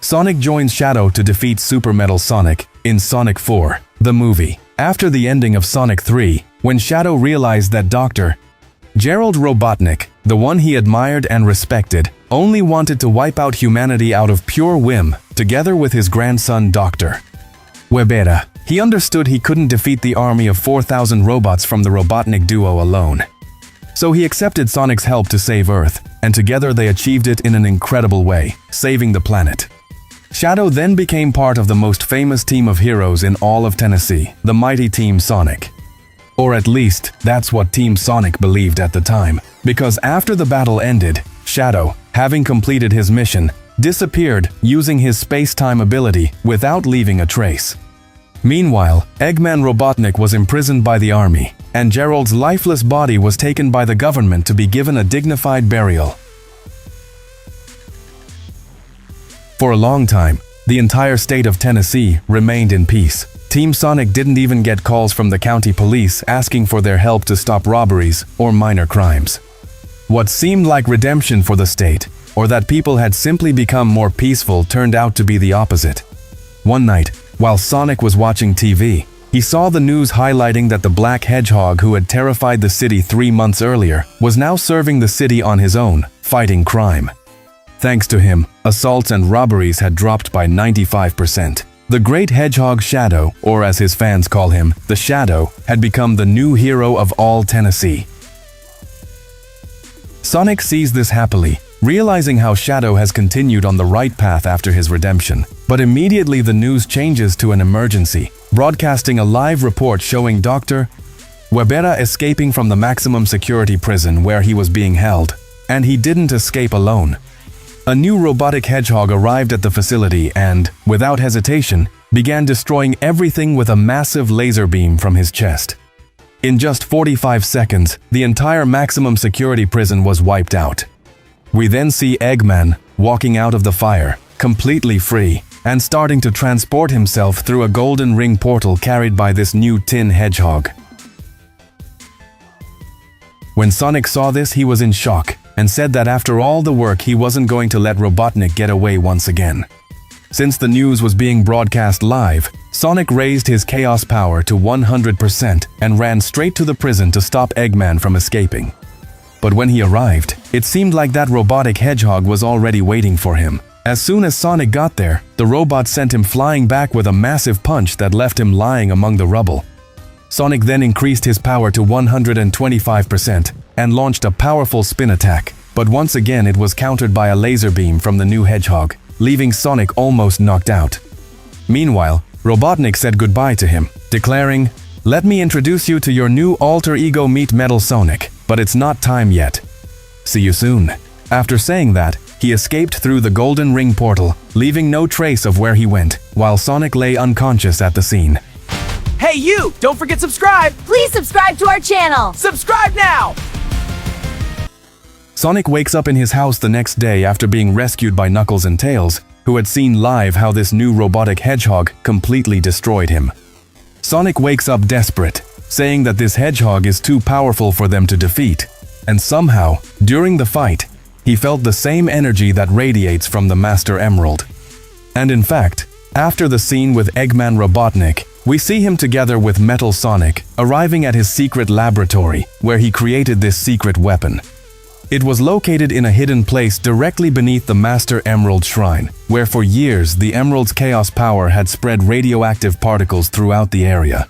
Sonic joins Shadow to defeat Super Metal Sonic in Sonic 4, the movie. After the ending of Sonic 3, when Shadow realized that Dr. Gerald Robotnik, the one he admired and respected, only wanted to wipe out humanity out of pure whim, together with his grandson Dr. Webera, he understood he couldn't defeat the army of 4,000 robots from the Robotnik duo alone. So he accepted Sonic's help to save Earth, and together they achieved it in an incredible way, saving the planet. Shadow then became part of the most famous team of heroes in all of Tennessee, the mighty Team Sonic. Or at least, that's what Team Sonic believed at the time, because after the battle ended, Shadow, having completed his mission, disappeared using his space-time ability without leaving a trace. Meanwhile, Eggman Robotnik was imprisoned by the army, and Gerald's lifeless body was taken by the government to be given a dignified burial. For a long time, the entire state of Tennessee remained in peace. Team Sonic didn't even get calls from the county police asking for their help to stop robberies or minor crimes. What seemed like redemption for the state, or that people had simply become more peaceful, turned out to be the opposite. One night, while Sonic was watching TV, he saw the news highlighting that the black hedgehog who had terrified the city 3 months earlier was now serving the city on his own, fighting crime. Thanks to him, assaults and robberies had dropped by 95%. The Great Hedgehog Shadow, or as his fans call him, the Shadow, had become the new hero of all Tennessee. Sonic sees this happily, realizing how Shadow has continued on the right path after his redemption. But immediately the news changes to an emergency, broadcasting a live report showing Dr. Webera escaping from the maximum security prison where he was being held. And he didn't escape alone. A new robotic hedgehog arrived at the facility and, without hesitation, began destroying everything with a massive laser beam from his chest. In just 45 seconds, the entire maximum security prison was wiped out. We then see Eggman walking out of the fire, completely free, and starting to transport himself through a golden ring portal carried by this new tin hedgehog. When Sonic saw this, he was in shock, and said that after all the work he wasn't going to let Robotnik get away once again. Since the news was being broadcast live, Sonic raised his chaos power to 100% and ran straight to the prison to stop Eggman from escaping. But when he arrived, it seemed like that robotic hedgehog was already waiting for him. As soon as Sonic got there, the robot sent him flying back with a massive punch that left him lying among the rubble. Sonic then increased his power to 125% and launched a powerful spin attack, but once again it was countered by a laser beam from the new hedgehog, leaving Sonic almost knocked out. Meanwhile, Robotnik said goodbye to him, declaring, "Let me introduce you to your new alter ego, Meet Metal Sonic, but it's not time yet. See you soon." After saying that, he escaped through the golden ring portal, leaving no trace of where he went, while Sonic lay unconscious at the scene. Hey you! Don't forget subscribe! Please subscribe to our channel! Subscribe now! Sonic wakes up in his house the next day after being rescued by Knuckles and Tails, who had seen live how this new robotic hedgehog completely destroyed him. Sonic wakes up desperate, saying that this hedgehog is too powerful for them to defeat, and somehow, during the fight, he felt the same energy that radiates from the Master Emerald. And in fact, after the scene with Eggman Robotnik, we see him together with Metal Sonic, arriving at his secret laboratory, where he created this secret weapon. It was located in a hidden place directly beneath the Master Emerald Shrine, where for years the Emerald's chaos power had spread radioactive particles throughout the area.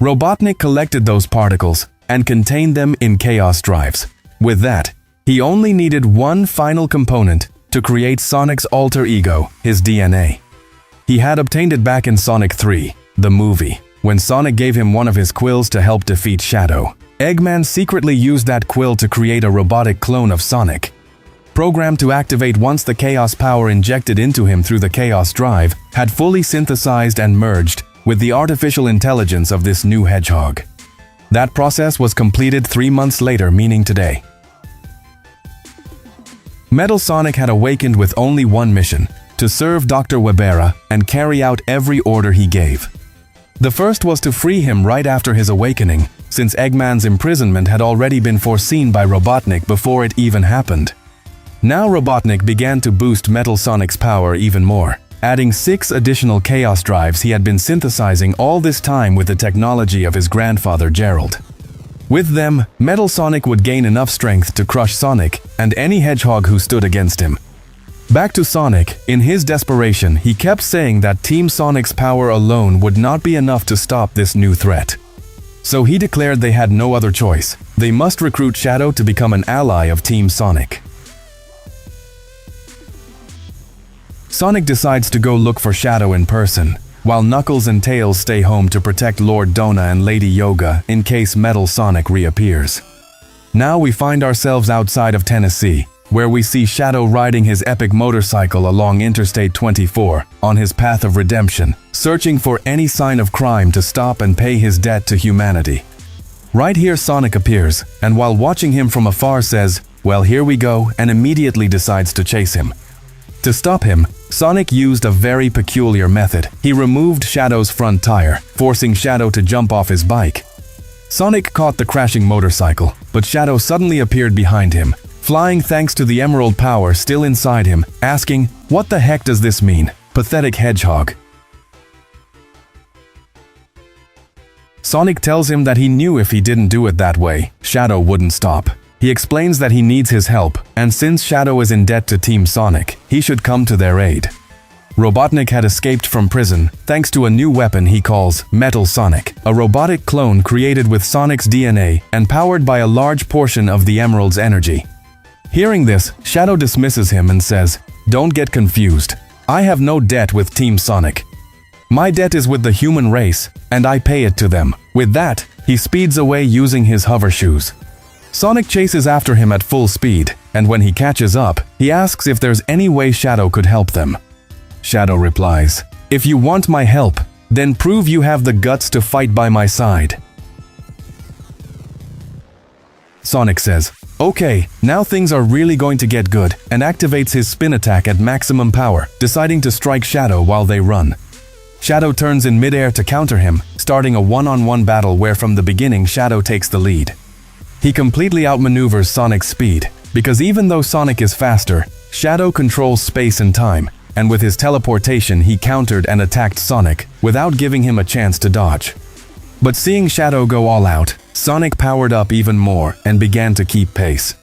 Robotnik collected those particles and contained them in chaos drives. With that, he only needed one final component to create Sonic's alter ego, his DNA. He had obtained it back in Sonic 3, the movie, when Sonic gave him one of his quills to help defeat Shadow. Eggman secretly used that quill to create a robotic clone of Sonic, programmed to activate once the chaos power injected into him through the chaos drive had fully synthesized and merged with the artificial intelligence of this new hedgehog. That process was completed 3 months later, meaning today. Metal Sonic had awakened with only one mission: to serve Dr. Webera and carry out every order he gave. The first was to free him right after his awakening, since Eggman's imprisonment had already been foreseen by Robotnik before it even happened. Now Robotnik began to boost Metal Sonic's power even more, adding 6 additional Chaos Drives he had been synthesizing all this time with the technology of his grandfather Gerald. With them, Metal Sonic would gain enough strength to crush Sonic and any hedgehog who stood against him. Back to Sonic, in his desperation, he kept saying that Team Sonic's power alone would not be enough to stop this new threat. So he declared they had no other choice. They must recruit Shadow to become an ally of Team Sonic. Sonic decides to go look for Shadow in person, while Knuckles and Tails stay home to protect Lord Dona and Lady Yoga in case Metal Sonic reappears. Now we find ourselves outside of Tennessee, where we see Shadow riding his epic motorcycle along Interstate 24 on his path of redemption, searching for any sign of crime to stop and pay his debt to humanity. Right here Sonic appears, and while watching him from afar says, "Well, here we go," and immediately decides to chase him. To stop him, Sonic used a very peculiar method. He removed Shadow's front tire, forcing Shadow to jump off his bike. Sonic caught the crashing motorcycle, but Shadow suddenly appeared behind him, flying thanks to the emerald power still inside him, asking, "What the heck does this mean? Pathetic hedgehog." Sonic tells him that he knew if he didn't do it that way, Shadow wouldn't stop. He explains that he needs his help, and since Shadow is in debt to Team Sonic, he should come to their aid. Robotnik had escaped from prison thanks to a new weapon he calls Metal Sonic, a robotic clone created with Sonic's DNA and powered by a large portion of the Emerald's energy. Hearing this, Shadow dismisses him and says, "Don't get confused. I have no debt with Team Sonic. My debt is with the human race, and I pay it to them." With that, he speeds away using his hover shoes. Sonic chases after him at full speed, and when he catches up, he asks if there's any way Shadow could help them. Shadow replies, "If you want my help, then prove you have the guts to fight by my side." Sonic says, "Okay, now things are really going to get good," and activates his spin attack at maximum power, deciding to strike Shadow while they run. Shadow turns in midair to counter him, starting a one-on-one battle where from the beginning Shadow takes the lead. He completely outmaneuvers Sonic's speed, because even though Sonic is faster, Shadow controls space and time, and with his teleportation he countered and attacked Sonic without giving him a chance to dodge. But seeing Shadow go all out, Sonic powered up even more and began to keep pace.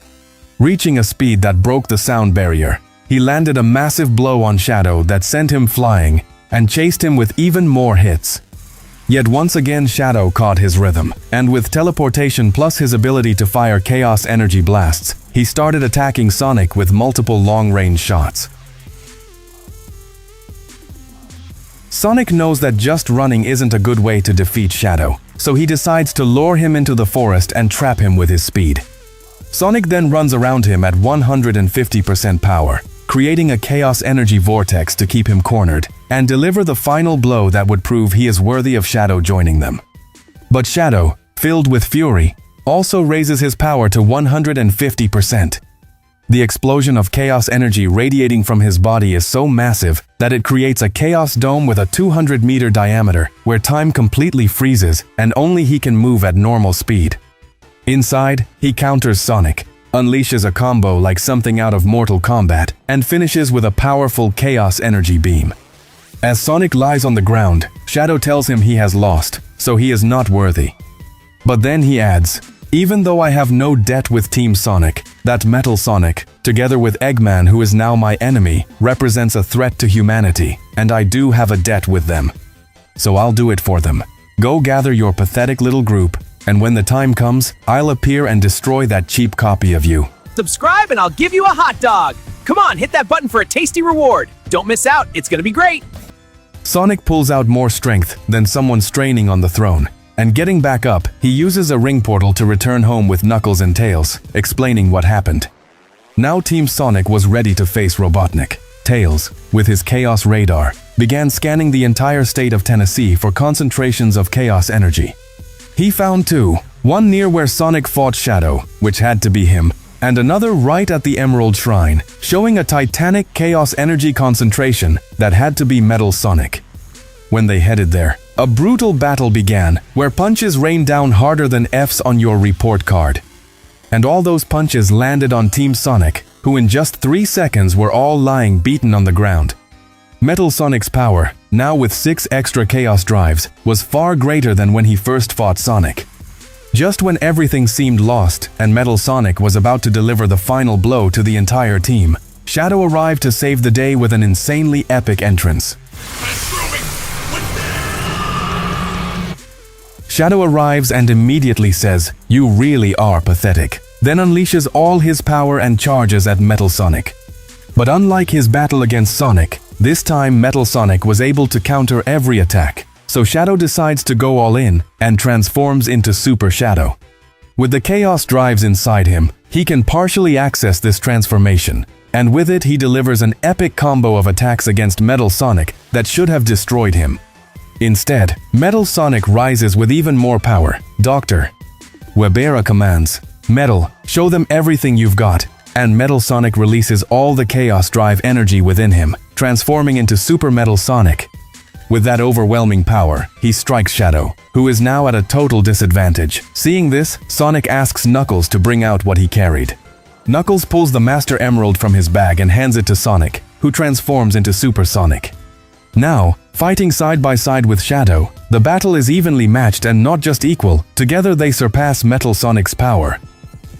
Reaching a speed that broke the sound barrier, he landed a massive blow on Shadow that sent him flying and chased him with even more hits. Yet once again Shadow caught his rhythm, and with teleportation plus his ability to fire chaos energy blasts, he started attacking Sonic with multiple long-range shots. Sonic knows that just running isn't a good way to defeat Shadow, so he decides to lure him into the forest and trap him with his speed. Sonic then runs around him at 150% power, creating a chaos energy vortex to keep him cornered, and deliver the final blow that would prove he is worthy of Shadow joining them. But Shadow, filled with fury, also raises his power to 150%. The explosion of chaos energy radiating from his body is so massive that it creates a chaos dome with a 200-meter diameter where time completely freezes and only he can move at normal speed. Inside, he counters Sonic, unleashes a combo like something out of Mortal Kombat, and finishes with a powerful chaos energy beam. As Sonic lies on the ground, Shadow tells him he has lost, so he is not worthy. But then he adds, "Even though I have no debt with Team Sonic, that Metal Sonic, together with Eggman who is now my enemy, represents a threat to humanity, and I do have a debt with them. So I'll do it for them. Go gather your pathetic little group, and when the time comes, I'll appear and destroy that cheap copy of you." Subscribe and I'll give you a hot dog. Come on, hit that button for a tasty reward. Don't miss out, it's gonna be great. Sonic pulls out more strength than someone straining on the throne, and getting back up, he uses a ring portal to return home with Knuckles and Tails, explaining what happened. Now Team Sonic was ready to face Robotnik. Tails, with his Chaos Radar, began scanning the entire state of Tennessee for concentrations of chaos energy. He found two, one near where Sonic fought Shadow, which had to be him, and another right at the Emerald Shrine, showing a titanic chaos energy concentration that had to be Metal Sonic. When they headed there, a brutal battle began, where punches rained down harder than F's on your report card. And all those punches landed on Team Sonic, who in just 3 seconds were all lying beaten on the ground. Metal Sonic's power, now with 6 extra Chaos Drives, was far greater than when he first fought Sonic. Just when everything seemed lost and Metal Sonic was about to deliver the final blow to the entire team, Shadow arrived to save the day with an insanely epic entrance. Shadow arrives and immediately says, "You really are pathetic," then unleashes all his power and charges at Metal Sonic. But unlike his battle against Sonic, this time Metal Sonic was able to counter every attack, so Shadow decides to go all in and transforms into Super Shadow. With the Chaos Drives inside him, he can partially access this transformation, and with it he delivers an epic combo of attacks against Metal Sonic that should have destroyed him. Instead, Metal Sonic rises with even more power. Dr. Webera commands, "Metal, show them everything you've got," and Metal Sonic releases all the Chaos Drive energy within him, transforming into Super Metal Sonic. With that overwhelming power, he strikes Shadow, who is now at a total disadvantage. Seeing this, Sonic asks Knuckles to bring out what he carried. Knuckles pulls the Master Emerald from his bag and hands it to Sonic, who transforms into Super Sonic. Now, fighting side by side with Shadow, the battle is evenly matched and not just equal. Together they surpass Metal Sonic's power.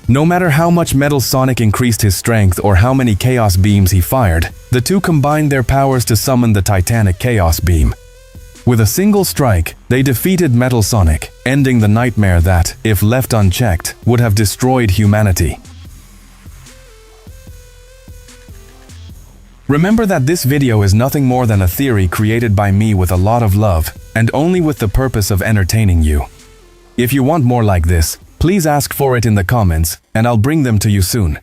No matter how much Metal Sonic increased his strength or how many Chaos Beams he fired, the two combined their powers to summon the Titanic Chaos Beam. With a single strike, they defeated Metal Sonic, ending the nightmare that, if left unchecked, would have destroyed humanity. Remember that this video is nothing more than a theory created by me with a lot of love, and only with the purpose of entertaining you. If you want more like this, please ask for it in the comments, and I'll bring them to you soon.